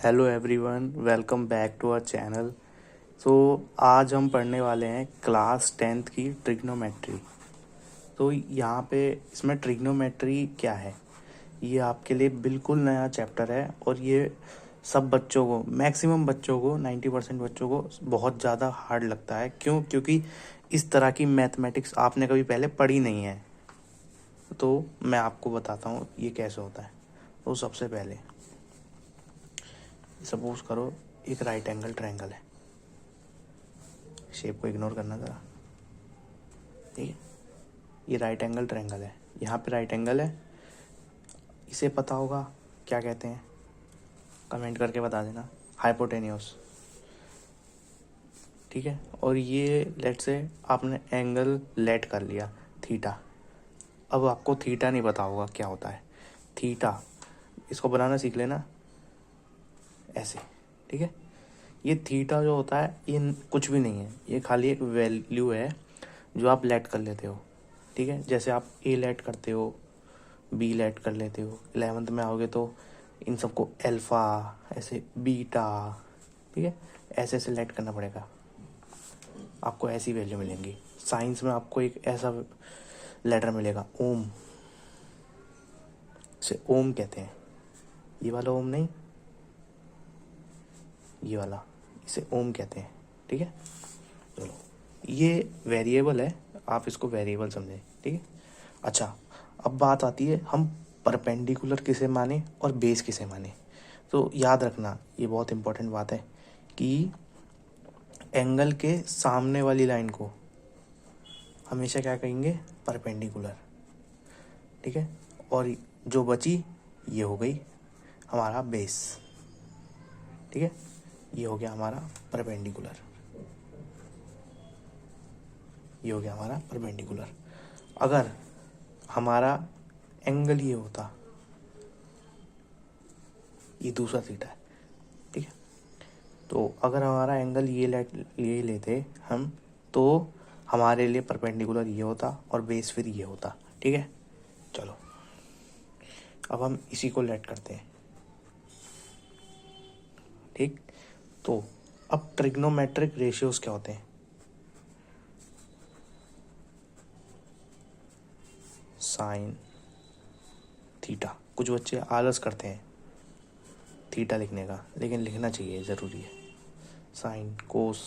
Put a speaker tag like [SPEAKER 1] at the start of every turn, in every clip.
[SPEAKER 1] Hello everyone, welcome back to our channel. So आज हम पढ़ने वाले हैं क्लास 10th की ट्रिग्नोमेट्री। तो यहाँ पे इसमें ट्रिग्नोमेट्री क्या है, ये आपके लिए बिल्कुल नया चैप्टर है और ये सब बच्चों को, मैक्सिमम बच्चों को, 90% बच्चों को बहुत ज़्यादा हार्ड लगता है। क्योंकि इस तरह की मैथमेटिक्स आपने कभी पहले पढ़ी नहीं है। तो मैं आपको बताता हूँ ये कैसे होता है। तो सबसे पहले सपोज करो एक राइट एंगल ट्रायंगल है। शेप को इग्नोर करना ज़रा, ठीक है। ये राइट एंगल ट्रायंगल है, यहाँ पे राइट एंगल है। इसे पता होगा क्या कहते हैं, कमेंट करके बता देना। हाइपोटेन्यूस, ठीक है। और ये लेट से आपने एंगल लेट कर लिया थीटा। अब आपको थीटा नहीं पता होगा क्या होता है थीटा। इसको बनाना सीख लेना ऐसे, ठीक है। ये थीटा जो होता है ये कुछ भी नहीं है, ये खाली एक वैल्यू है जो आप लेट कर लेते हो, ठीक है। जैसे आप ए लेट करते हो, बी लेट कर लेते हो। 11th में आओगे तो इन सबको अल्फ़ा, ऐसे बीटा, ठीक है, ऐसे ऐसे लेट करना पड़ेगा। आपको ऐसी वैल्यू मिलेंगी। साइंस में आपको एक ऐसा लेटर मिलेगा ओम, से ओम कहते हैं। ये वाला ओम नहीं, ये वाला, इसे ओम कहते हैं, ठीक है। चलो, ये वेरिएबल है, आप इसको वेरिएबल समझें, ठीक है। अच्छा, अब बात आती है हम परपेंडिकुलर किसे माने और बेस किसे माने। तो याद रखना, ये बहुत इंपॉर्टेंट बात है कि एंगल के सामने वाली लाइन को हमेशा क्या कहेंगे, परपेंडिकुलर, ठीक है। और जो बची ये हो गई हमारा बेस, ठीक है। ये हो गया हमारा परपेंडिकुलर, ये हो गया हमारा परपेंडिकुलर। अगर हमारा एंगल ये होता, ये दूसरा थीटा है, ठीक है। तो अगर हमारा एंगल ये लेते हम, तो हमारे लिए परपेंडिकुलर ये होता और बेस फिर ये होता, ठीक है। चलो, अब हम इसी को लेट करते हैं, ठीक। तो अब ट्रिग्नोमेट्रिक रेशियोज क्या होते हैं। साइन थीटा, कुछ बच्चे आलस करते हैं थीटा लिखने का, लेकिन लिखना चाहिए, ज़रूरी है। Sine, cos,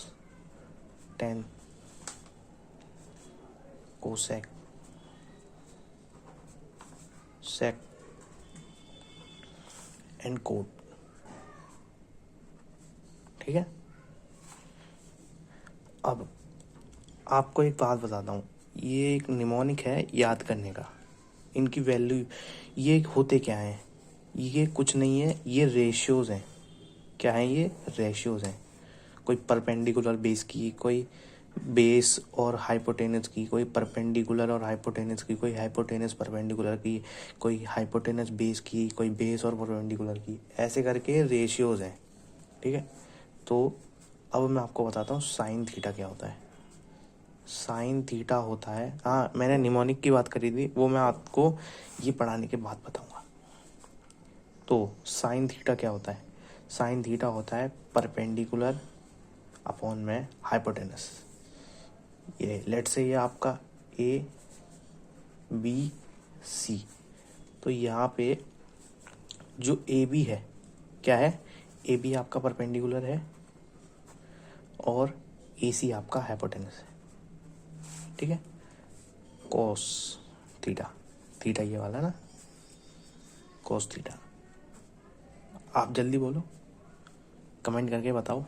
[SPEAKER 1] tan, cosec, sec and cot, ठीक है। अब आपको एक बात बताता हूँ, ये एक निमोनिक है याद करने का। इनकी वैल्यू, ये होते क्या हैं, ये कुछ नहीं है, ये रेशियोज़ हैं। क्या है ये, रेशियोज़ हैं। कोई परपेंडिकुलर बेस की, कोई बेस और हाइपोटेनस की, कोई परपेंडिकुलर और हाइपोटेनस की, कोई हाइपोटेनस परपेंडिकुलर की, कोई हाइपोटेनस बेस की, कोई बेस और परपेंडिकुलर की, ऐसे करके रेशियोज़ हैं, ठीक है। तो अब मैं आपको बताता हूँ साइन थीटा क्या होता है। साइन थीटा होता है, हाँ मैंने निमोनिक की बात करी थी, वो मैं आपको ये पढ़ाने के बाद बताऊँगा। तो साइन थीटा क्या होता है, साइन थीटा होता है परपेंडिकुलर अपॉन में हाइपोटेनस। ये लेट से ये आपका ए बी सी, तो यहाँ पे जो ए बी है क्या है, ए बी आपका परपेंडिकुलर है और ए सी आपका हाइपोटेनस है, ठीक है। कोस थीटा, थीटा ये वाला ना, कोस थीटा। आप जल्दी बोलो, कमेंट करके बताओ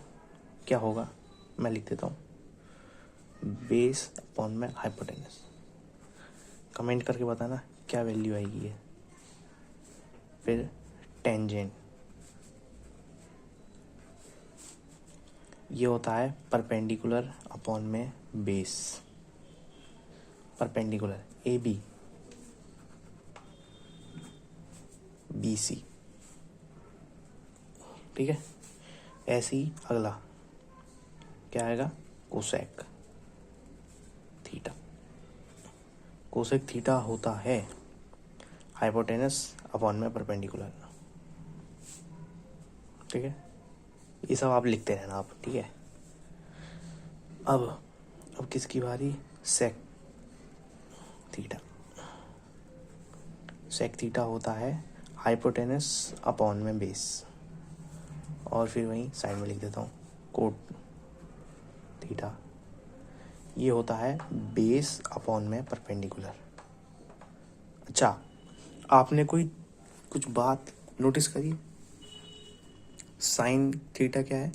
[SPEAKER 1] क्या होगा। मैं लिख देता हूँ, बेस अपॉन में हाइपोटेनस। कमेंट करके बताना क्या वैल्यू आएगी ये। फिर टेंजेंट, ये होता है परपेंडिकुलर अपॉन में base. Perpendicular A B B C, ठीक है। ऐसे ही अगला क्या आएगा, कोसेक थीटा। कोसेक थीटा होता है हाइपोटेनस अपॉन में परपेंडिकुलर, ठीक है, ये सब आप लिखते रहना आप, ठीक है। अब किसकी बारी? Sec theta. सेक थीटा होता है हाइपोटेनस अपॉन में बेस, और फिर वहीं साइड में लिख देता हूँ कोट थीटा। ये होता है बेस अपॉन में परपेंडिकुलर। अच्छा, आपने कुछ बात नोटिस करी? साइन थीटा क्या है?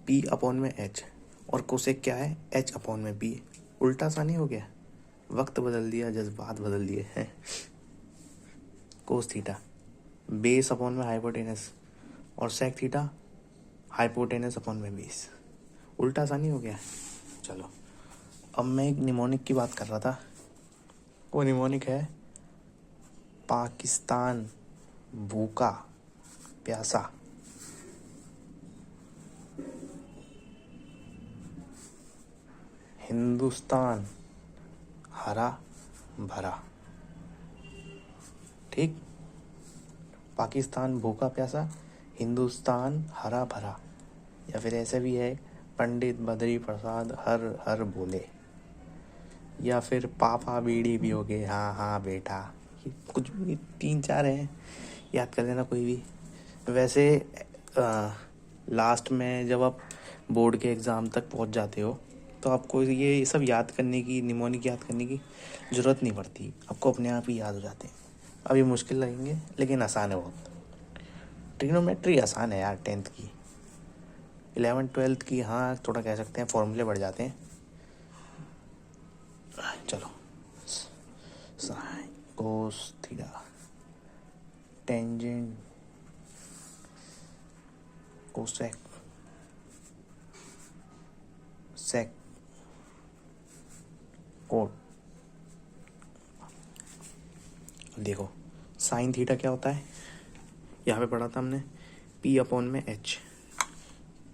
[SPEAKER 1] पी अपॉन में एच, और कोसेक क्या है? एच अपॉन में पी। उल्टा सा नहीं हो गया? वक्त बदल दिया, जज्बात बदल दिए हैं। कोस थीटा बेस अपॉन में हाइपोटेनस, और सेक थीटा हाइपोटेनस अपॉन में बेस। उल्टा सा नहीं हो गया? चलो, अब मैं एक निमोनिक की बात कर रहा था। वो निमोनिक है पाकिस्तान भूखा प्यासा, हिंदुस्तान हरा भरा। ठीक, पाकिस्तान भूखा प्यासा, हिंदुस्तान हरा भरा। या फिर ऐसे भी है, पंडित बद्री प्रसाद हर हर बोले। या फिर पापा बीड़ी पियोगे, हाँ हाँ बेटा। ये कुछ भी 3-4 हैं, याद कर लेना कोई भी। वैसे लास्ट में जब आप बोर्ड के एग्ज़ाम तक पहुंच जाते हो तो आपको ये सब याद करने की, निमोनिक याद करने की ज़रूरत नहीं पड़ती, आपको अपने आप ही याद हो जाते हैं। अब ये मुश्किल लगेंगे लेकिन आसान है बहुत। ट्रिग्नोमेट्री आसान है यार 10th की। 11th-12th की हाँ थोड़ा कह सकते हैं फॉर्मूले बढ़ जाते हैं। चलो, sine cos theta, tangent cosec sec cot. देखो साइन थीटा क्या होता है, यहाँ पे पढ़ा था हमने, पी अपॉन में एच,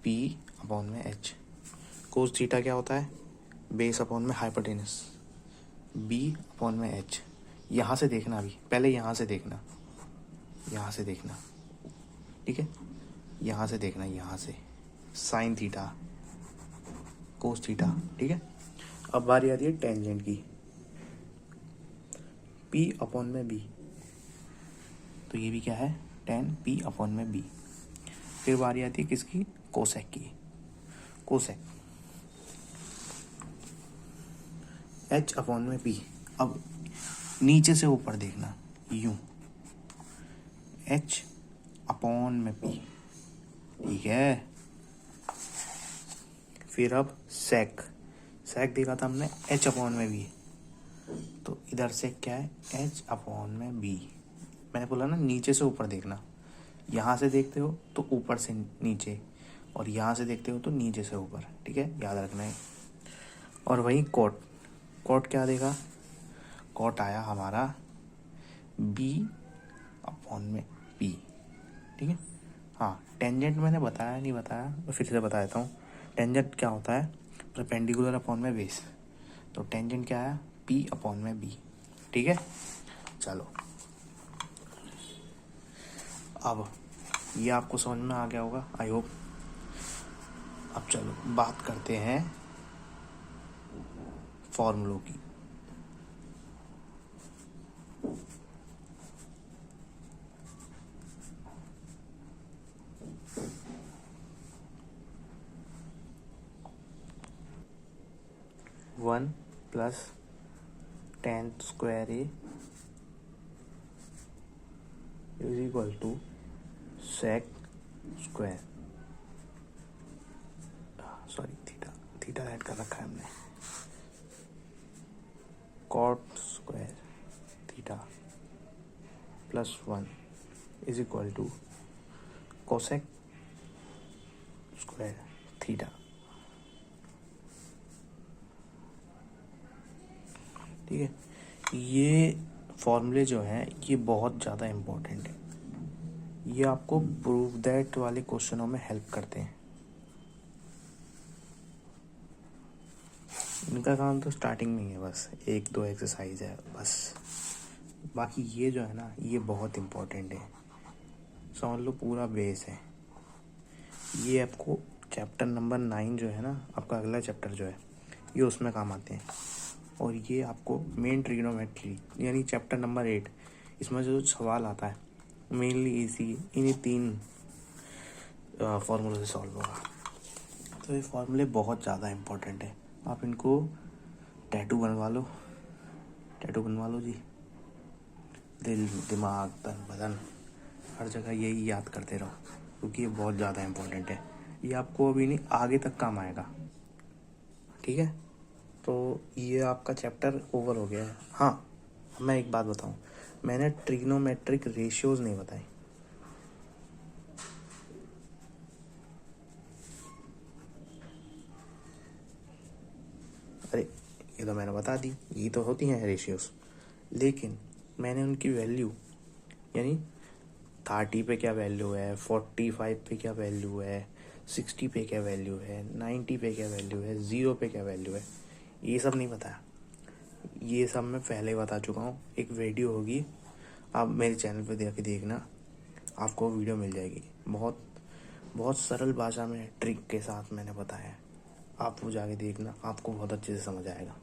[SPEAKER 1] पी अपॉन में एच। कोस थीटा क्या होता है? बेस अपॉन में हाइपोटेनस, बी अपॉन में एच। यहाँ से देखना, अभी पहले यहाँ से देखना, यहाँ से देखना, ठीक है, यहाँ से देखना, यहाँ से साइन थीटा कोस थीटा, ठीक है। अब बारी आती है टेंजेंट की, पी अपॉन में बी, तो ये भी क्या है? टेन पी अपॉन में बी। फिर बारी आती है किसकी? कोसेक की। कोसेक एच अपॉन में पी। अब नीचे से ऊपर देखना, यूं, एच अपॉन में पी, ठीक है। फिर अब सेक देखा था हमने एच अपॉन में बी, तो इधर से क्या है? एच अपॉन में बी। मैंने बोला ना नीचे से ऊपर देखना, यहाँ से देखते हो तो ऊपर से नीचे, और यहाँ से देखते हो तो नीचे से ऊपर, ठीक है, याद रखना है। और वही कोट क्या देखा? कोट आया हमारा बी अपॉन में पी, ठीक है। हाँ, टेंजेंट मैंने बताया नहीं बताया, तो फिर से बता देता हूँ। टेंजेंट क्या होता है? परपेंडिकुलर अपॉन में बेस, तो टेंजेंट क्या आया? पी अपॉन में बी, ठीक है। चलो, अब ये आपको समझ में आ गया होगा, आई होप। अब चलो बात करते हैं फॉर्मूलों की। One plus tan square A is equal to sec square, sorry theta add कर रखा है हमने, cot square theta plus 1 is equal to cosec square theta, ठीक है। ये फॉर्मूले जो हैं ये बहुत ज़्यादा इम्पोर्टेंट है, ये आपको प्रूव दैट वाले क्वेश्चनों में हेल्प करते हैं। इनका काम तो स्टार्टिंग में ही है, बस 1-2 एक्सरसाइज है बस। बाकी ये जो है ना, ये बहुत इम्पोर्टेंट है, समझ लो पूरा बेस है। ये आपको चैप्टर नंबर 9 जो है ना, आपका अगला चैप्टर जो है, ये उसमें काम आते हैं। और ये आपको मेन ट्रिग्नोमेट्री यानी चैप्टर नंबर 8, इसमें जो सवाल आता है मेनली इन्हीं 3 फार्मूलों से सॉल्व होगा। तो ये फार्मूले बहुत ज़्यादा इम्पोर्टेंट है, आप इनको टैटू बनवा लो जी। दिल, दिमाग, तन, बदन, हर जगह यही याद करते रहो, क्योंकि ये बहुत ज़्यादा इम्पोर्टेंट है। ये आपको अभी नहीं, आगे तक काम आएगा। ठीक है, तो ये आपका चैप्टर ओवर हो गया है। हाँ, मैं एक बात बताऊँ, मैंने ट्रिग्नोमेट्रिक रेशियोज नहीं बताई। अरे ये तो मैंने बता दी, ये तो होती हैं रेशियोज, लेकिन मैंने उनकी वैल्यू यानी 30 पे क्या वैल्यू है, 45 पे क्या वैल्यू है, 60 पे क्या वैल्यू है, 90 पे क्या वैल्यू है, 0 पे क्या वैल्यू है, ये सब नहीं बताया। ये सब मैं पहले ही बता चुका हूँ। एक वीडियो होगी, आप मेरे चैनल पे जाके देखना, आपको वीडियो मिल जाएगी। बहुत बहुत सरल भाषा में ट्रिक के साथ मैंने बताया है, आप वो जाके देखना, आपको बहुत अच्छे से समझ आएगा।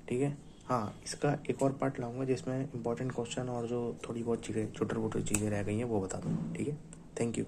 [SPEAKER 1] ठीक है, हाँ, इसका एक और पार्ट लाऊंगा जिसमें इंपॉर्टेंट क्वेश्चन और जो थोड़ी बहुत चीज़ें छोटी मोटी चीज़ें रह गई हैं वो बता दूँ। ठीक है, थैंक यू।